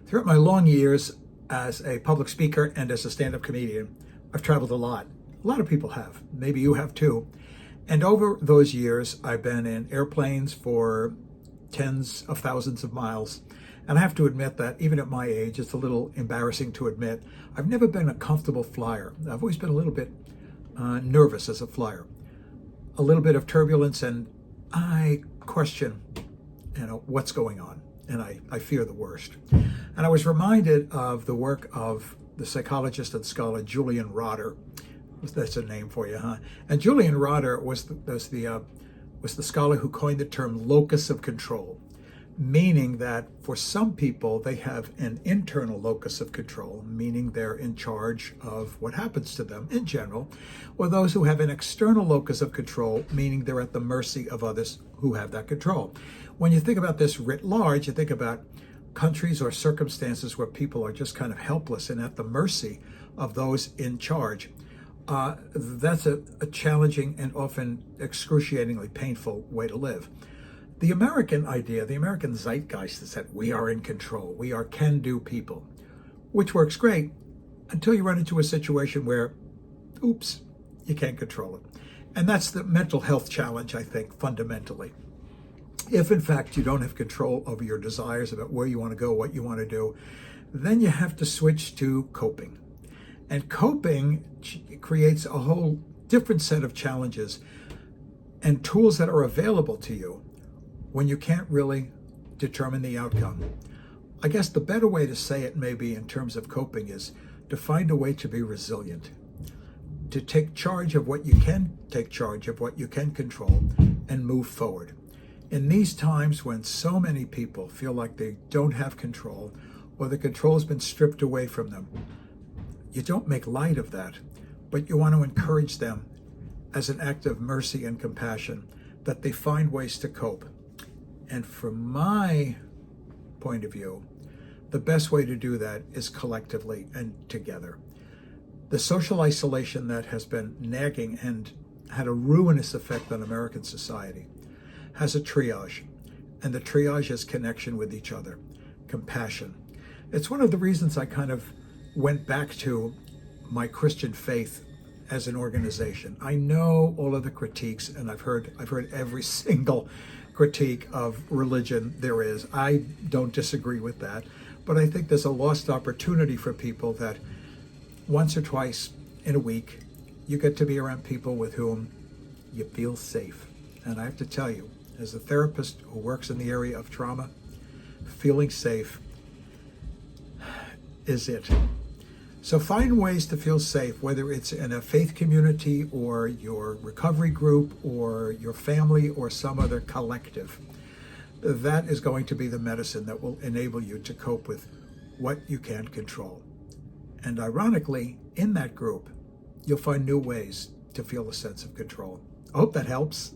Throughout my long years as a public speaker and as a stand-up comedian, I've traveled a lot. A lot of people have. Maybe you have too. And over those years, I've been in airplanes for tens of thousands of miles. And I have to admit that even at my age, it's a little embarrassing to admit, I've never been a comfortable flyer. I've always been a little bit nervous as a flyer. A little bit of turbulence, and I question, what's going on. And I fear the worst. And I was reminded of the work of the psychologist and scholar Julian Rotter. That's a name for you, huh? And Julian Rotter was the scholar who coined the term locus of control, meaning that for some people, they have an internal locus of control, meaning they're in charge of what happens to them in general, or those who have an external locus of control, meaning they're at the mercy of others who have that control. When you think about this writ large, you think about countries or circumstances where people are just kind of helpless and at the mercy of those in charge. That's a challenging and often excruciatingly painful way to live. The American idea, the American zeitgeist is that we are in control. We are can-do people, which works great until you run into a situation where, oops, you can't control it. And that's the mental health challenge, I think, fundamentally. If, in fact, you don't have control over your desires about where you want to go, what you want to do, then you have to switch to coping. And coping creates a whole different set of challenges and tools that are available to you when you can't really determine the outcome. I guess the better way to say it maybe in terms of coping is to find a way to be resilient, to take charge of what you can take charge of, what you can control, and move forward. In these times when so many people feel like they don't have control or the control has been stripped away from them, you don't make light of that, but you want to encourage them as an act of mercy and compassion that they find ways to cope. And from my point of view, the best way to do that is collectively and together. The social isolation that has been nagging and had a ruinous effect on American society has a triage, and the triage is connection with each other, compassion. It's one of the reasons I kind of went back to my Christian faith as an organization. I know all of the critiques, and I've heard every single critique of religion there is. I don't disagree with that, but I think there's a lost opportunity for people that once or twice in a week, you get to be around people with whom you feel safe. And I have to tell you, as a therapist who works in the area of trauma, feeling safe is it. So find ways to feel safe, whether it's in a faith community or your recovery group or your family or some other collective. That is going to be the medicine that will enable you to cope with what you can't control. And ironically, in that group, you'll find new ways to feel a sense of control. I hope that helps.